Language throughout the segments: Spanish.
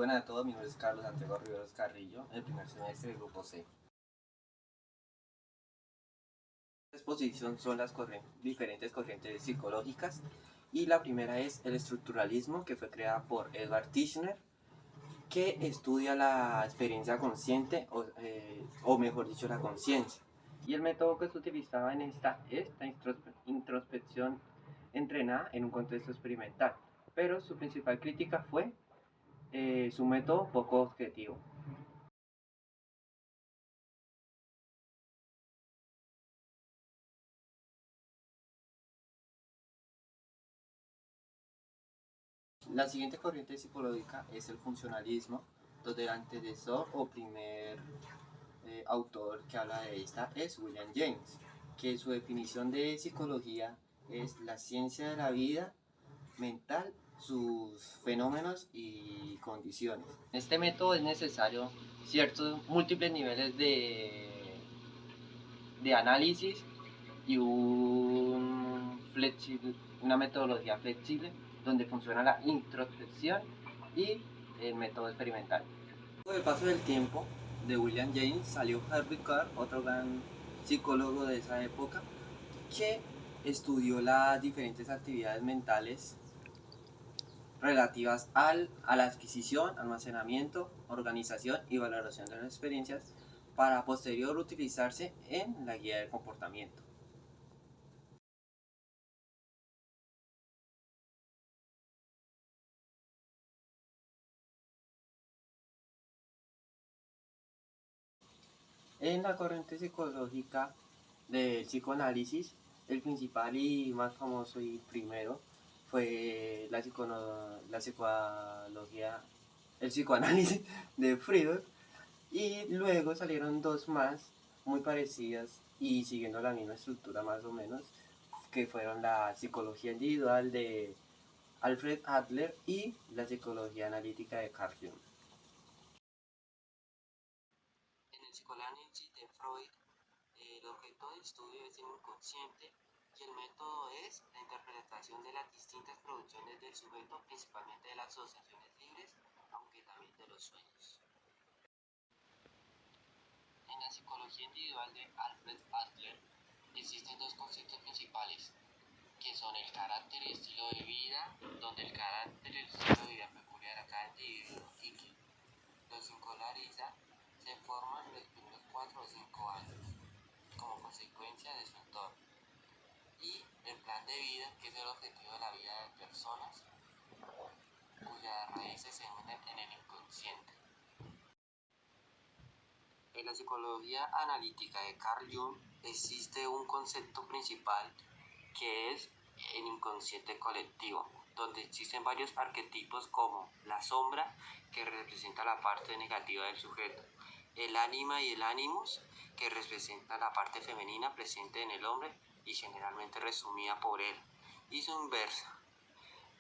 buenas a todos, mi nombre es Carlos Santiago Riveros Carrillo, el primer semestre del Grupo C. La exposición son las diferentes corrientes psicológicas y la primera es el estructuralismo, que fue creada por Edward Tishner, que estudia la experiencia consciente o mejor dicho la conciencia. Y el método que se utilizaba en esta es la introspección entrenada en un contexto experimental, pero su principal crítica fue su método poco objetivo. La siguiente corriente psicológica es el funcionalismo, donde el antecesor o primer autor que habla de esta es William James, que su definición de psicología es la ciencia de la vida mental, sus fenómenos y condiciones. En este método es necesario ciertos múltiples niveles de análisis y una metodología flexible donde funciona la introspección y el método experimental. Con el paso del tiempo de William James salió Harvey Carr, otro gran psicólogo de esa época, que estudió las diferentes actividades mentales relativas a la adquisición, almacenamiento, organización y valoración de las experiencias para posterior utilizarse en la guía del comportamiento. En la corriente psicológica del psicoanálisis, el principal y más famoso y primero fue la psicología, el psicoanálisis de Freud, y luego salieron dos más muy parecidas y siguiendo la misma estructura más o menos, que fueron la psicología individual de Alfred Adler y la psicología analítica de Carl Jung. En el psicoanálisis de Freud, el objeto de estudio es el inconsciente y el método es la interpretación de las distintas producciones del sujeto, principalmente de las asociaciones libres, aunque también de los sueños. En la psicología individual de Alfred Adler existen dos conceptos principales, que son el carácter y estilo de vida, donde el carácter y el estilo de vida peculiar a cada individuo y que lo singulariza se forman en los primeros 4 o 5 años, como consecuencia de su entorno, y el plan de vida, que es el objetivo de la vida de personas cuyas raíces se unen en el inconsciente. En la psicología analítica de Carl Jung existe un concepto principal que es el inconsciente colectivo, donde existen varios arquetipos como la sombra, que representa la parte negativa del sujeto, el ánima y el ánimus, que representa la parte femenina presente en el hombre y generalmente resumida por él, y su inversa,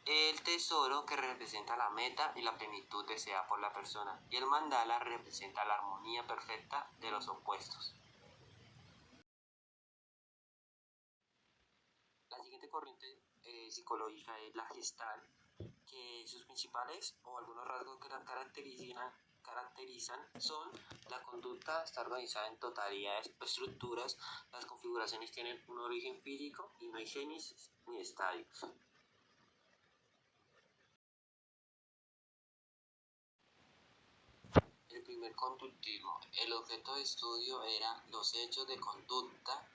el tesoro, que representa la meta y la plenitud deseada por la persona, y el mandala representa la armonía perfecta de los opuestos. La siguiente corriente psicológica es la Gestalt, que sus principales o algunos rasgos que la caracterizan son la conducta está organizada en totalidades o estructuras, las configuraciones tienen un origen físico y no hay génesis ni estadios. El primer conductismo. El objeto de estudio eran los hechos de conducta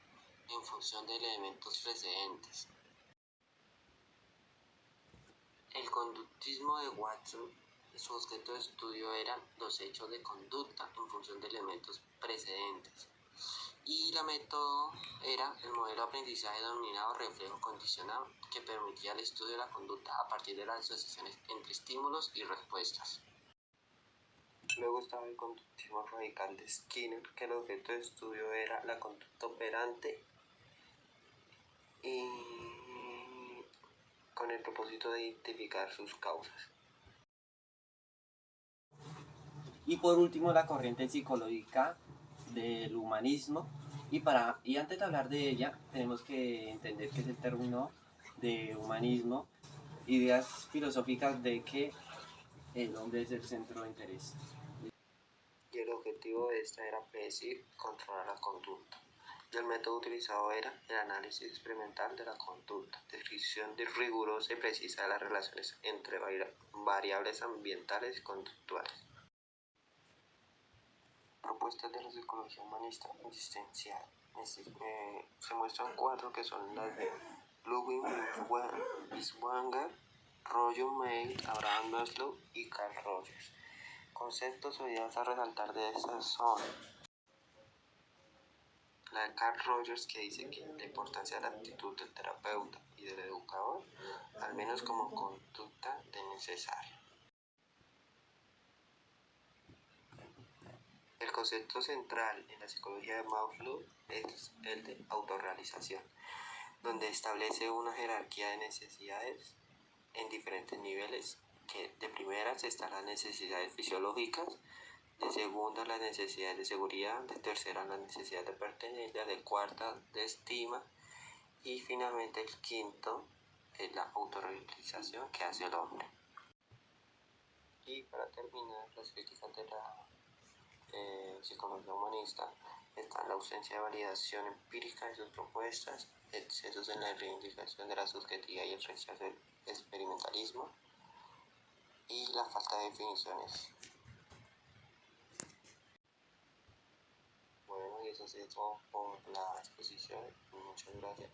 en función de elementos precedentes. El conductismo de Watson, su objeto de estudio eran los hechos de conducta en función de elementos precedentes. Y la método era el modelo de aprendizaje denominado reflejo condicionado, que permitía el estudio de la conducta a partir de las asociaciones entre estímulos y respuestas. Luego estaba el conductismo radical de Skinner, que el objeto de estudio era la conducta operante y con el propósito de identificar sus causas. Y por último, la corriente psicológica del humanismo. Y antes de hablar de ella, tenemos que entender qué es el término de humanismo, ideas filosóficas de que El hombre es el centro de interés. Y el objetivo de esta era predecir y controlar la conducta. Y el método utilizado era el análisis experimental de la conducta, descripción rigurosa y precisa de las relaciones entre variables ambientales y conductuales. Propuestas de la psicología humanista existencial. Se muestran 4 que son las de Ludwig Binswanger, Roger May, Abraham Maslow y Carl Rogers. Conceptos o ideas a resaltar de estas son la de Carl Rogers, que dice que la importancia de la actitud del terapeuta y del educador, al menos como conducta de necesaria. El concepto central en la psicología de Maslow es el de autorrealización, donde establece una jerarquía de necesidades en diferentes niveles, que de primeras están las necesidades fisiológicas, de segunda las necesidades de seguridad, de tercera las necesidades de pertenencia, de cuarta de estima y finalmente el quinto es la autorrealización que hace el hombre. Y para terminar, las críticas de la psicología humanista están la ausencia de validación empírica de sus propuestas, excesos en la reivindicación de la subjetividad y el rechazo del experimentalismo y la falta de definiciones. Bueno, y eso es todo por la exposición. Muchas gracias.